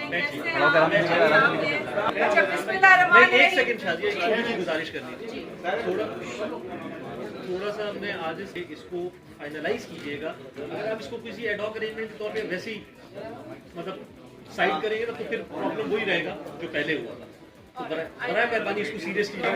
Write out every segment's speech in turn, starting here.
Morning. कैसे अच्छा, बिस्मिल्लाहिर्रहमानिर्रहीम। एक सेकंड शादी, एक छोटी सी गुजारिश करनी थी, थोड़ा सा हमने आज से इसको फाइनलाइज कीजिएगा। अगर आप इसको किसी एडॉक अरेंजमेंट के तौर पे वैसे ही मतलब साइड करेंगे तो फिर प्रॉब्लम वही रहेगा जो पहले हुआ था। तो बराए मेहरबानी इसको सीरियस कीजिए।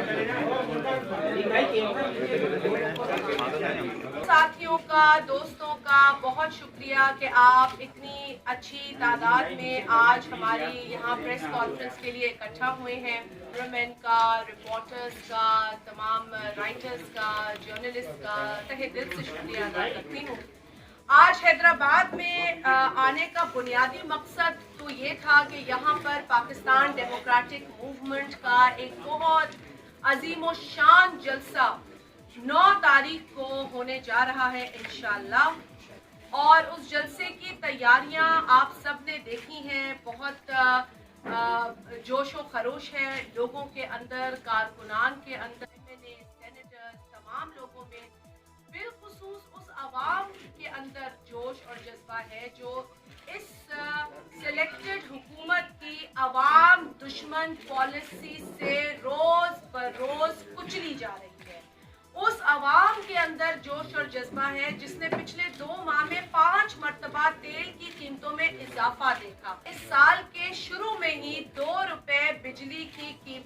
साथियों का, दोस्तों का बहुत शुक्रिया कि आप इतनी अच्छी तादाद में आज हमारी यहाँ प्रेस कॉन्फ्रेंस के लिए इकट्ठा हुए हैं। कैमरामैन का, रिपोर्टर्स का, तमाम राइटर्स का, जर्नलिस्ट का तहे दिल से शुक्रिया अदा करती हूँ। आज हैदराबाद में आने का बुनियादी मकसद तो ये था कि यहाँ पर पाकिस्तान डेमोक्रेटिक मूवमेंट का एक बहुत अजीम व शान जलसा 9 तारीख को होने जा रहा है इंशाअल्लाह। और उस जलसे की तैयारियां आप सब ने देखी हैं। बहुत जोश व खरोश है लोगों के अंदर, कारकुनान के अंदर, सेनेटर, तमाम लोगों में, बिलखुसूस उस आवाम के अंदर जोश और जज्बा है जो इस सिलेक्टेड हुकूमत की आवाम दुश्मन पॉलिसी से रोज बरोज कुचली जा रही है। उस आवाम के अंदर जोश और जज्बा है जिसने पिछले 2 माह में 5 मरतबा तेल की कीमतों में इजाफा देखा। इस साल के शुरू में ही 2 रुपए बिजली की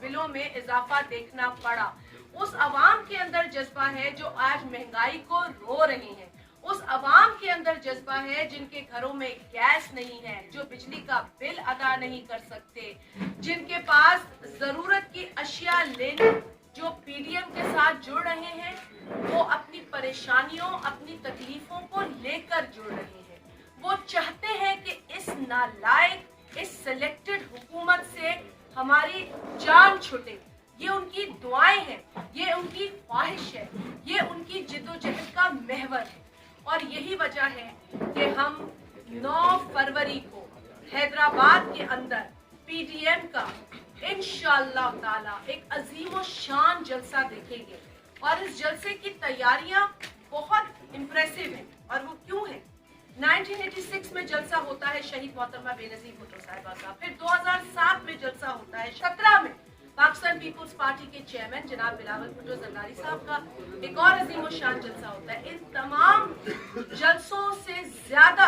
बिलों में इजाफा देखना पड़ा। उस आवाम के अंदर जज्बा है जो आज महंगाई को रो रही है। उस आवाम के अंदर जज्बा है जिनके घरों में गैस नहीं है, जो बिजली का बिल अदा नहीं कर सकते, जिनके पास जरूरत की अशिया लेने, जो पीडीएम के साथ जुड़ रहे हैं, वो अपनी परेशानियों, अपनी तकलीफों को लेकर जुड़ रहे हैं। वो चाहते हैं कि इस नालायक, इस सिलेक्टेड हुकूमत से हमारी जान छुटे। ये उनकी दुआएं हैं, ये उनकी ख्वाहिश है, ये उनकी जिद्दोजहद का महवर है। और यही वजह है कि हम 9 फरवरी को हैदराबाद के अंदर पीडीएम का इंशाअल्लाह ताला एक अजीम व शान जलसा देखेंगे। और इस जलसे की तैयारियां बहुत इम्प्रेसिव हैं। और वो क्यों है? 1986 में जलसा होता है शहीद मोहतरमा बेनजीर भुट्टो साहिबा का। फिर 2007 में जलसा होता है। 17 में पाकिस्तान पीपुल्स पार्टी के चेयरमैन जनाब बिलावल भुट्टो जरदारी साहब का एक और अजीम शान जलसा होता है। इन तमाम जलसों से ज्यादा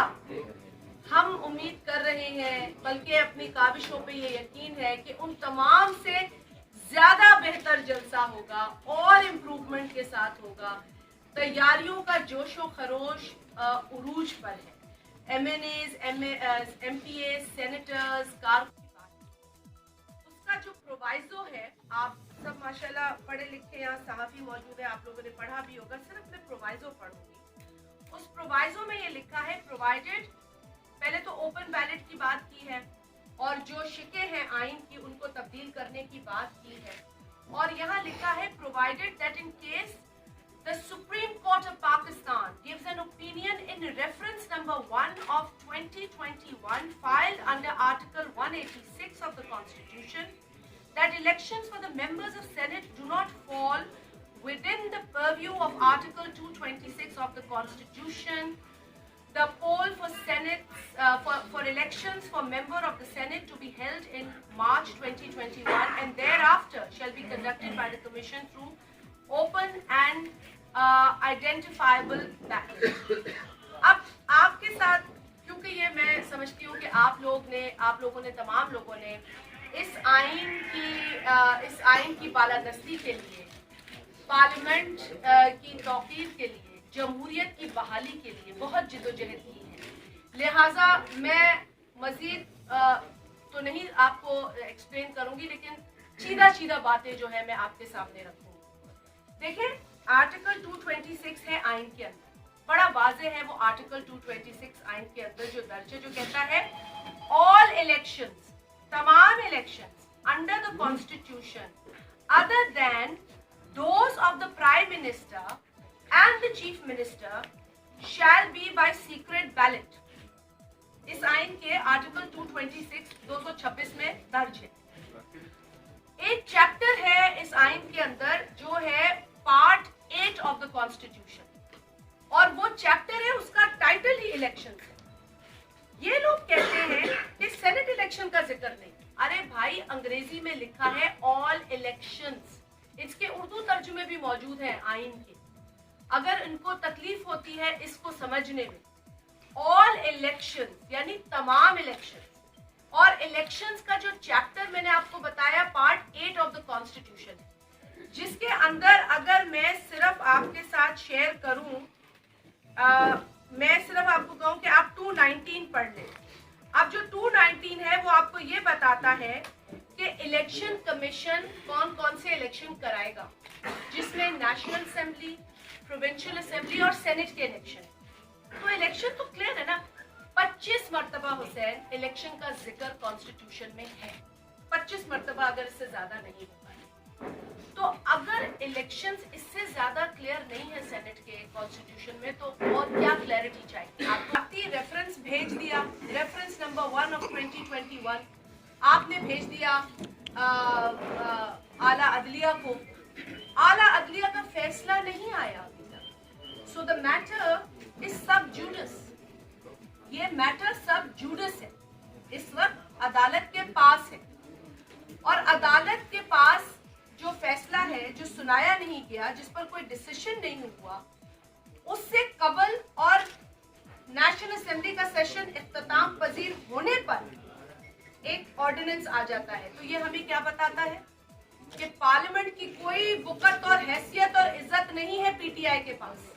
हम उम्मीद कर रहे हैं, बल्कि अपनी काविशों पे ये यकीन है कि उन तमाम से ज्यादा बेहतर जलसा होगा और इम्प्रूवमेंट के साथ होगा। तैयारियों का जोशो खरोश उरूज पर है। MNAs, MPAs, सेनेटर्स, कारकुन, उसका जो प्रोवाइजो है, आप सब माशाल्लाह पढ़े लिखे यहाँ सहाफी मौजूद है, आप लोगों ने पढ़ा भी होगा। सिर्फ मैं प्रोवाइजो पढ़ूंगी। उस प्रोवाइजो में ये लिखा है, प्रोवाइडेड, पहले तो ओपन बैलेट की बात की है और जो शिके हैं आइन की उनको तब्दील करने की बात की है। और यहाँ लिखा है, provided that in case the Supreme Court of Pakistan gives an opinion in reference number 1 of 2021 filed under Article 186 of the Constitution that elections for the members of Senate do not fall within the purview of Article 226 of the Constitution. The poll for Senate for elections for member of the Senate to be held in March 2021 and thereafter shall be conducted by the Commission through open and identifiable ballot. अब आपके साथ, क्योंकि ये मैं समझती हूँ कि आप लोगों ने तमाम लोगों ने इस आइन की बालादस्ती के लिए, पार्लियामेंट की तौकीर के लिए, जमहूरियत की बहाली के लिए बहुत जिद्दोजहद की है। लिहाजा मैं मजीद तो नहीं आपको एक्सप्लेन करूंगी, लेकिन सीधा बातें जो है मैं आपके सामने रखूंगी। देखें, आर्टिकल 226 है आइन के अंदर, बड़ा वाज़ेह है वो आर्टिकल 226 आइन के अंदर जो दर्ज है, जो कहता है ऑल इलेक्शंस, तमाम elections under the constitution other than those of the prime minister and the chief minister shall be by secret ballot. इस आइन के आर्टिकल 226 226 में दर्ज है। एक चैप्टर है इस आइन के अंदर जो है पार्ट 8 ऑफ द कॉन्स्टिट्यूशन, और वो चैप्टर है, उसका टाइटल ही इलेक्शन है। ये लोग कहते हैं कि सेनेट इलेक्शन का जिक्र नहीं। अरे भाई, अंग्रेजी में लिखा है ऑल इलेक्शंस, इसके उर्दू तर्जुमे भी मौजूद हैं आइन के, अगर इनको तकलीफ होती है इसको समझने में। ऑल इलेक्शंस यानी तमाम इलेक्शंस, और इलेक्शंस का जो चैप्टर मैंने आपको बताया पार्ट 8 ऑफ द कॉन्स्टिट्यूशन है, जिसके अंदर अगर मैं सिर्फ आपके साथ शेयर करूं, मैं सिर्फ आपको कहूं कि आप 219 पढ़ लें। अब जो 219 है वो आपको ये बताता है कि इलेक्शन कमीशन कौन कौन से इलेक्शन कराएगा, जिसमें नेशनल असेंबली, प्रोविंशियल असेंबली और सेनेट के इलेक्शन। तो इलेक्शन तो क्लियर है ना। 25 मरतबा हुसैन इलेक्शन का जिक्र कॉन्स्टिट्यूशन में है, 25 मरतबा, अगर इससे ज्यादा नहीं होगा। तो अगर इलेक्शंस इससे ज्यादा क्लियर नहीं है सेनेट के कॉन्स्टिट्यूशन में, तो और क्या क्लैरिटी चाहिए आपको? रेफरेंस भेज दिया, रेफरेंस नंबर 1 ऑफ 2021 आपने भेज दिया आला अदलिया को। आला अदलिया का फैसला नहीं आया अभी तक। सो द मैटर इज सब जुडिस, ये मैटर सब जुडिस है, इस वक्त अदालत के पास है, और अदालत के पास जो फैसला है जो सुनाया नहीं गया, जिस पर कोई डिसीजन नहीं हुआ, उससे कबल और नेशनल असेंबली का सेशन इख्तिताम पजीर होने पर एक ऑर्डिनेंस आ जाता है। तो ये हमें क्या बताता है कि पार्लियामेंट की कोई वक़्त और हैसियत और इज्जत नहीं है पीटीआई के पास।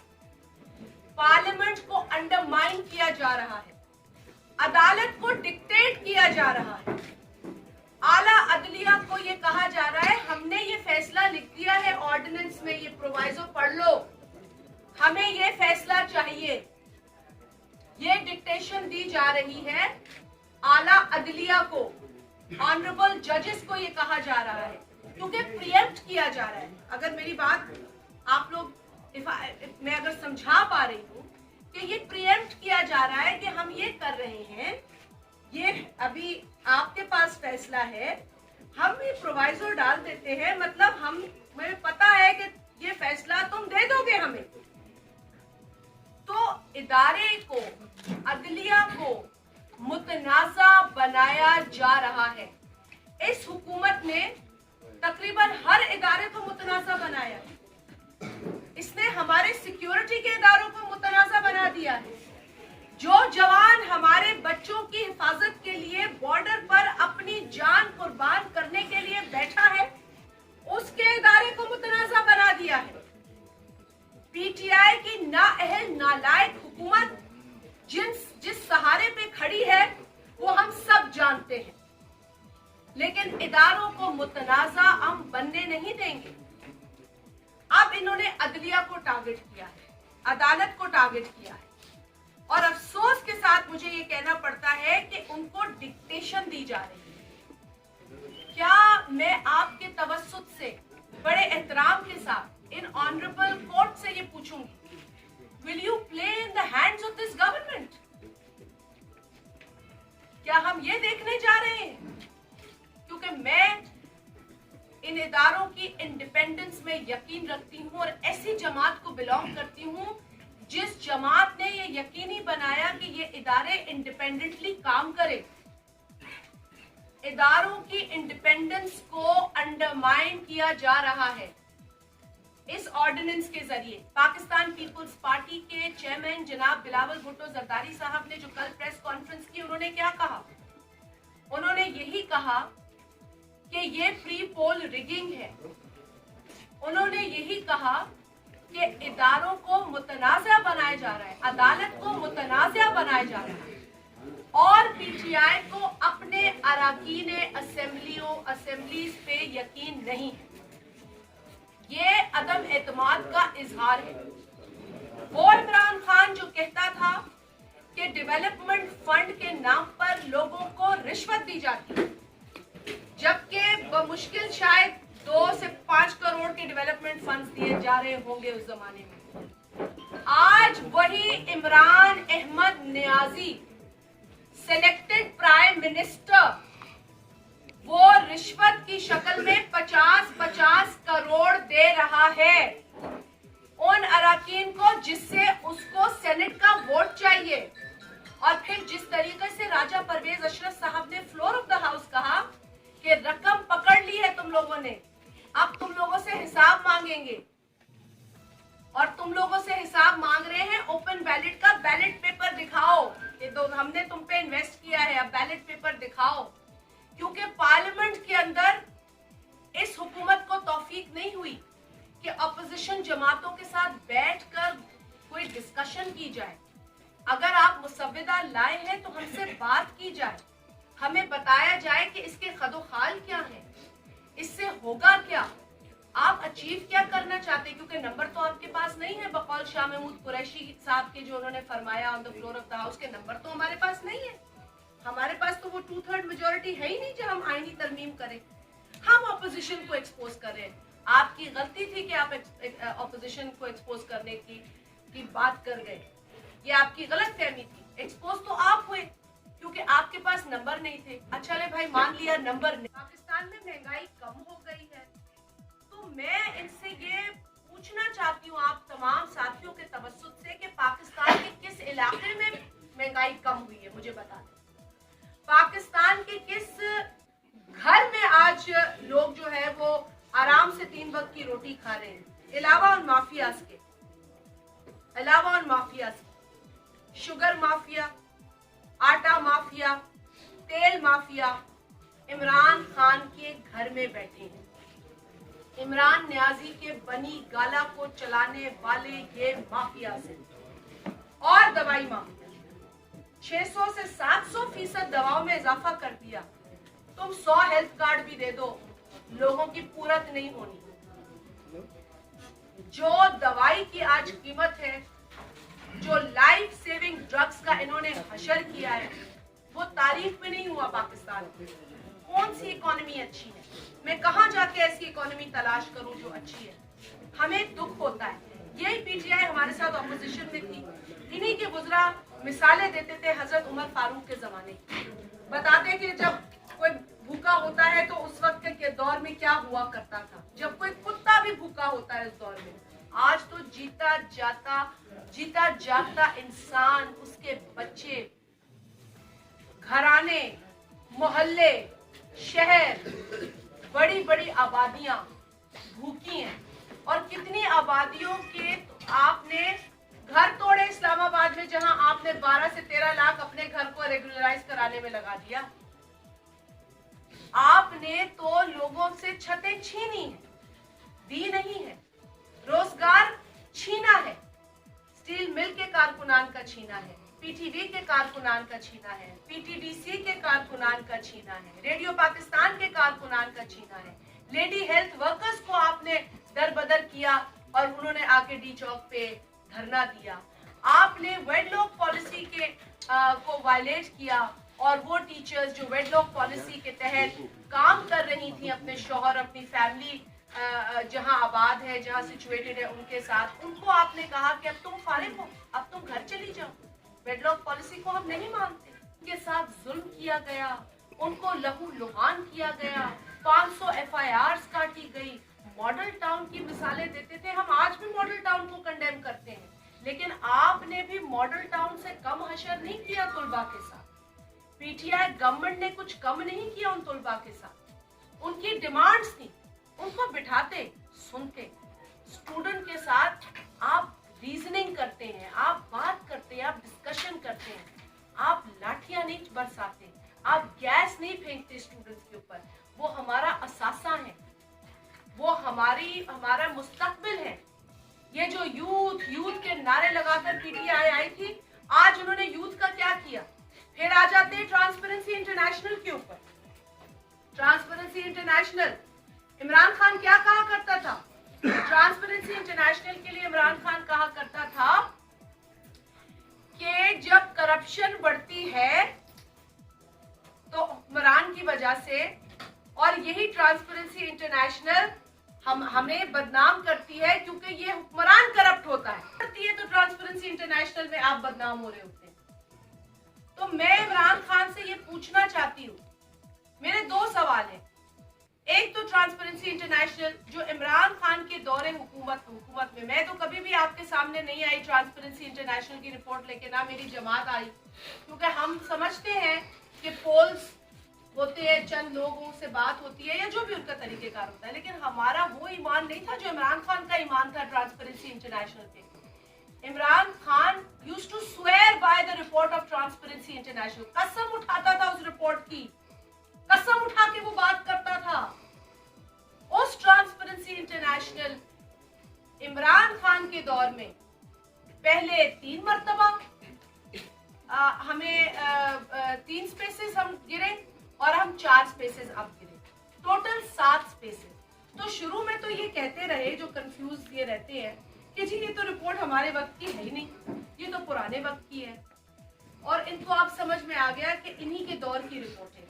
पार्लियामेंट को अंडरमाइन किया जा रहा है, अदालत को डिक्टेट किया जा रहा है, आला अदलिया को ये कहा जा रहा है हमने ये फैसला लिख दिया है ऑर्डिनेंस में, ये प्रोवाइजो पढ़ लो, हमें ये फैसला चाहिए। ये डिक्टेशन दी जा रही है आला अदलिया को, ऑनरेबल जजेस को ये कहा जा रहा है, क्योंकि प्रिएम्प्ट किया जा रहा है। अगर मेरी बात आप लोग मैं अगर समझा पा रही हूँ कि ये प्रिएम्प्ट किया जा रहा है कि हम ये कर रहे हैं, ये अभी आपके पास फैसला है, हम ये प्रोवाइजो डाल देते हैं, मतलब हमें पता है कि ये फैसला तुम दे दोगे हमें। तो इदारे को, अदलिया को मुतनाज़ा बनाया जा रहा है। इस हुकूमत ने तकरीबन हर इदारे को मुतनाज़ा बनाया है। इसने हमारे सिक्योरिटी के इदारों को मुतनाज़ा बना दिया है। जो जवान हमारे बच्चों की हिफाजत के लिए बॉर्डर पर अपनी जान कुर्बान करने के लिए बैठा है, उसके इदारे को मुतनाज़ा बना दिया है। पीटीआई की नाअहल नालायक हुकूमत जिस सहारे पे खड़ी है वो हम सब जानते हैं, लेकिन इदारों को मुतनाज़ा हम बनने नहीं देंगे। अब इन्होंने अदलिया को टारगेट किया है, अदालत को टारगेट किया है, और अफसोस के साथ मुझे ये कहना पड़ता है कि उनको डिक्टेशन दी जा रही है। क्या मैं आपके तवस्सुत से बड़े एहतराम के साथ इन ऑनरेबल कोर्ट से ये पूछूंगी, will you play in the hands of this government? क्या हम ये देखने जा रहे हैं? क्योंकि मैं इन इदारों की इंडिपेंडेंस में यकीन रखती हूँ और ऐसी जमात को बिलोंग करती हूँ जिस जमात ने ये यकीनी बनाया कि ये इदारे इंडिपेंडेंटली काम करें। इदारों की इंडिपेंडेंस को अंडरमाइन किया जा रहा है इस ऑर्डिनेंस के जरिए। पाकिस्तान पीपुल्स पार्टी के चेयरमैन जनाब बिलावल भुट्टो जरदारी साहब ने जो कल प्रेस कॉन्फ्रेंस की, उन्होंने क्या कहा? उन्होंने यही कहा कि ये प्री पोल रिगिंग है। उन्होंने यही कहा कि इदारों को मुतनाज़ा बनाया जा रहा है, अदालत को मुतनाज़ा बनाया जा रहा है, और पीटीआई को अपने अराकीन असेंबलीज पे यकीन नहीं है। ये अदम एतमाद का इजहार है। वो इमरान खान जो कहता था कि डेवलपमेंट फंड के नाम पर लोगों को रिश्वत दी जाती है, जबकि बमुश्किल शायद 2 से 5 करोड़ के डेवलपमेंट फंड्स दिए जा रहे होंगे उस जमाने में। आज वही Imran Ahmad Niazi, selected prime minister, वो रिश्वत की शक्ल में 50-50 करोड़ दे रहा है उन अराकीन को जिससे उसको सेनेट का वोट चाहिए। और फिर जिस तरीके से राजा परवेज अशरफ साहब ने फ्लोर ऑफ द हाउस कहा कि रकम पकड़ ली है तुम लोगों ने, अब तुम लोगों से हिसाब मांगेंगे, और तुम लोगों से हिसाब मांग रहे हैं ओपन बैलेट का। बैलेट पेपर दिखाओ, ये दो हमने तुम पे इन्वेस्ट किया है, अब बैलेट पेपर दिखाओ। क्योंकि पार्लियामेंट के अंदर इस हुकूमत को तौफीक नहीं हुई कि अपोजिशन जमातों के साथ बैठकर कोई डिस्कशन की जाए। अगर आप मुसव्विदा लाए हैं तो हमसे बात की जाए, हमें बताया जाए कि इसके खदोखाल क्या है, इससे होगा क्या, आप अचीव क्या करना चाहते हैं। क्योंकि नंबर तो आपके पास नहीं है, बकौल शाह महमूद कुरैशी साहब के जो उन्होंने फरमाया on the floor of the house के नंबर तो हमारे पास नहीं है। हमारे पास तो वो 2/3 मेजोरिटी है ही नहीं जो हम आईनी तरमीम करें। हम ऑपोजिशन को एक्सपोज कर रहे हैं। आपकी गलती थी कि आप ऑपोजिशन को एक्सपोज करने की बात कर गए, ये आपकी गलत फहमी थी। एक्सपोज तो आप हुए क्योंकि आपके पास नंबर नहीं थे। अच्छा ले भाई, मान लिया नंबर नहीं। पाकिस्तान में महंगाई कम हो गई है, तो मैं इनसे ये पूछना चाहती हूँ आप तमाम साथियों के तवज्जुह से कि पाकिस्तान के किस इलाके में महंगाई कम हुई है, मुझे बता दें। पाकिस्तान के किस घर में आज लोग जो है वो आराम से 3 वक्त की रोटी खा रहे हैं, अलावा उन माफियाज के, शुगर माफिया, आटा माफिया, तेल माफिया इमरान खान के घर में बैठे हैं। इमरान न्याजी के बनी गाला को चलाने वाले ये माफिया से, और दवाई माफिया 600 से 700% दवाओं में इजाफा कर दिया। तुम 100 हेल्थ कार्ड भी दे दो, लोगों की पूरत नहीं होनी। जो दवाई की आज कीमत है, जो लाइफ सेविंग ड्रग्स का इन्होंने हशर किया है, वो तारीख में नहीं हुआ पाकिस्तान में। कौन सी इकोनॉमी अच्छी है, मैं कहाँ जाके ऐसी इकोनॉमी तलाश करूं जो अच्छी है। हमें दुख होता है। यही पीटीआई हमारे साथ ऑपोजिशन में थी, इन्हीं के गुजरा मिसालें देते थे हजरत उमर फारूक के जमाने की। बताते कि जब कोई भूखा होता है तो उस वक्त के दौर में क्या हुआ करता था, जब कोई कुत्ता भी भूखा होता है उस दौर में। आज तो जीता जागता इंसान, उसके बच्चे, घराने, मोहल्ले, शहर, बड़ी बड़ी आबादियां भूखी हैं। और कितनी आबादियों के तो आपने घर तोड़े इस्लामाबाद में, जहां आपने 12 से 13 लाख अपने घर को रेगुलराइज कराने में लगा दिया। आपने तो लोगों से छतें छीनी है, दी नहीं है, रोजगार छीना है, स्टील मिल के कारकुनान का छीना है, पीटीवी के कारकुनान का छीना है, पीटीडीसी के कारकुनान का छीना है, रेडियो पाकिस्तान के कारकुनान का छीना है। लेडी हेल्थ वर्कर्स को आपने दरबदर किया और उन्होंने आके डी चौक पे धरना दिया। आपने वेडलॉक पॉलिसी के को वायलेट किया, और वो टीचर्स जो वेडलॉक पॉलिसी के तहत काम कर रही थी अपने शौहर, अपनी फैमिली जहां आबाद है, जहां सिचुएटेड है उनके साथ, उनको आपने कहा कि अब तुम फारिग हो, अब तुम घर चली जाओ, वेडलॉक पॉलिसी को हम नहीं मानते। उनके साथ जुल्म किया गया, उनको लहू लुहान किया गया, 500 FIRs काटी गई। मॉडल टाउन की मिसालें देते थे, हम आज भी मॉडल टाउन को कंडेम करते हैं, लेकिन आपने भी मॉडल टाउन से कम हशर नहीं किया तुलबा के साथ। पीटीआई गवर्नमेंट ने कुछ कम नहीं किया उन तुलबा के साथ। उनकी डिमांड्स थी, उनको बिठाते, सुनते। स्टूडेंट के साथ आप रीजनिंग करते हैं, आप बात करते हैं, आप डिस्कशन करते हैं, आप लाठियां नहीं बरसाते, आप गैस नहीं फेंकते स्टूडेंट्स के ऊपर। वो हमारा असासा है, वो हमारा मुस्तकबिल है। ये जो यूथ के नारे लगाकर पीटीआई आई थी, आज उन्होंने यूथ का क्या किया? फिर आ जाते हैं ट्रांसपेरेंसी इंटरनेशनल के ऊपर। ट्रांसपेरेंसी इंटरनेशनल, इमरान खान क्या कहा करता था? ट्रांसपेरेंसी इंटरनेशनल के लिए इमरान खान कहा करता था कि जब करप्शन बढ़ती है तो हुक्मरान की वजह से, और यही ट्रांसपेरेंसी इंटरनेशनल हमें बदनाम करती है क्योंकि ये हुक्मरान करप्ट होता है। तो ट्रांसपेरेंसी इंटरनेशनल में आप बदनाम हो रहे होते हैं। तो मैं इमरान खान से ये पूछना चाहती हूँ, मेरे 2 सवाल हैं। एक तो ट्रांसपेरेंसी इंटरनेशनल जो इमरान खान के दौरे हुकूमत में, मैं तो कभी भी आपके सामने नहीं आई ट्रांसपेरेंसी इंटरनेशनल की रिपोर्ट लेके, ना मेरी जमात आई, क्योंकि हम समझते हैं कि पोल्स होते हैं, चंद लोगों से बात होती है या जो भी उनका तरीकेकार होता है, लेकिन हमारा वो ईमान नहीं था जो इमरान खान का ईमान था ट्रांसपेरेंसी इंटरनेशनल पे। Imran Khan used to swear by the report of transparency international, कसम उठाता था उस रिपोर्ट की, कसम उठा के वो बात करता था। उस ट्रांसपेरेंसी इंटरनेशनल इमरान खान के दौर में पहले 3 मरतबा हमें 3 स्पेसेस हम गिरे और हम 4 स्पेसेस अब गिरे, टोटल 7 स्पेसेस। तो शुरू में तो ये कहते रहे, जो कंफ्यूज ये रहते हैं कि जी ये तो रिपोर्ट हमारे वक्त की है ही नहीं, ये तो पुराने वक्त की है, और इनको आप समझ में आ गया कि इन्हीं के दौर की रिपोर्ट है।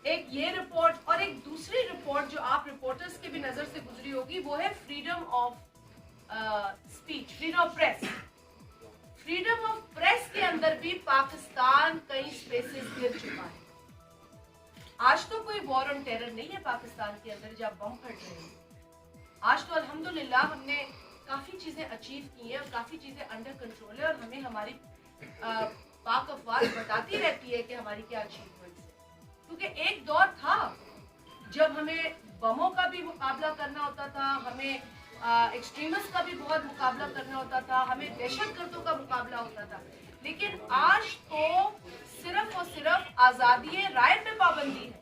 एक ये रिपोर्ट और एक दूसरी रिपोर्ट जो आप रिपोर्टर्स के भी नजर से गुजरी होगी, वो है freedom of speech, freedom of press. Freedom of press के अंदर भी पाकिस्तान कई स्पेसेस गिर चुका है। आज तो कोई वॉर ऑन टेरर नहीं है पाकिस्तान के अंदर जब बम फट रहे हैं। आज तो अल्हम्दुलिल्लाह हमने काफी चीजें अचीव की हैं और काफी चीजें अंडर कंट्रोल है, और हमें हमारी पाक अफवाह बताती रहती है कि हमारी क्या अचीवमेंट्स है। क्योंकि एक दौर था जब हमें बमों का भी मुकाबला करना होता था, हमें एक्सट्रीमिस्ट का भी बहुत मुकाबला करना होता था, हमें दहशतगर्दों का मुकाबला होता था, लेकिन आज तो सिर्फ और सिर्फ आजादी राय पे पाबंदी है।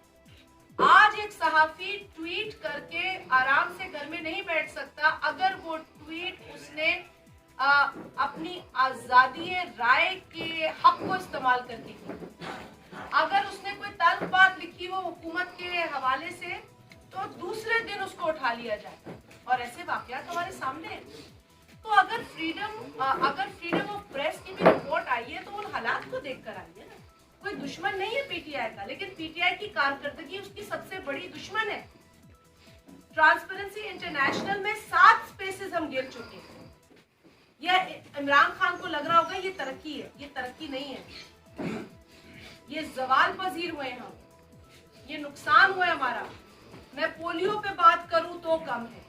आज एक सहाफी ट्वीट करके आराम से घर में नहीं बैठ सकता अगर वो ट्वीट उसने अपनी आजादी राय के हक को इस्तेमाल करके की। अगर उसने कोई तल्ख बात लिखी हो हुकूमत के हवाले से, तो दूसरे दिन उसको उठा लिया जाए, और ऐसे वाकयात हमारे सामने हैं। तो अगर फ्रीडम ऑफ प्रेस की भी रिपोर्ट आई है तो उन हालात को देख कर आई है ना। कोई दुश्मन नहीं है पीटीआई का, लेकिन पीटीआई की कारकर्दगी उसकी सबसे बड़ी दुश्मन है। ट्रांसपेरेंसी इंटरनेशनल में 7 स्पेसेस हम गिर चुके हैं। यह इमरान खान को लग रहा होगा ये तरक्की है, ये तरक्की नहीं है, ये जवाल पजीर हुए हम, ये नुकसान हुआ हमारा। मैं पोलियो पे बात करूं तो कम है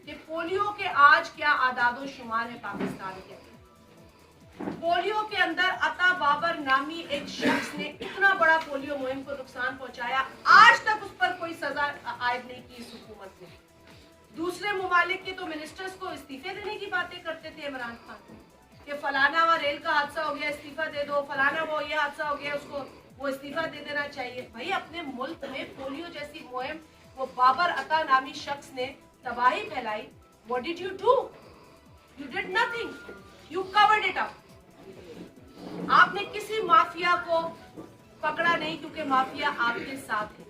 कि पोलियो के आज क्या आदादो शुमार है पाकिस्तान के अंदर। पोलियो के अंदर अता बाबर नामी एक शख्स ने इतना बड़ा पोलियो मुहिम को नुकसान पहुंचाया, आज तक उस पर कोई सजा आयद नहीं की इस हुकूमत ने। दूसरे मुमालिक के तो मिनिस्टर्स को इस्तीफे देने की बातें करते थे इमरान खान कि फलाना वहाँ रेल का हादसा हो गया इस्तीफा दे दो, फलाना वो ये हादसा हो गया उसको वो इस्तीफा दे देना चाहिए। भाई अपने मुल्क में पोलियो जैसी मुहिम वो बाबर अता नामी शख्स ने तबाही फैलाई। What did you do? You did nothing. You covered it up. आपने किसी माफिया को पकड़ा नहीं क्योंकि माफिया आपके साथ है।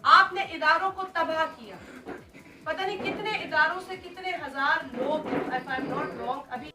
आपने इदारों को तबाह किया। पता नहीं कितने इदारों से कितने हजार लोग, if I'm not wrong, अभी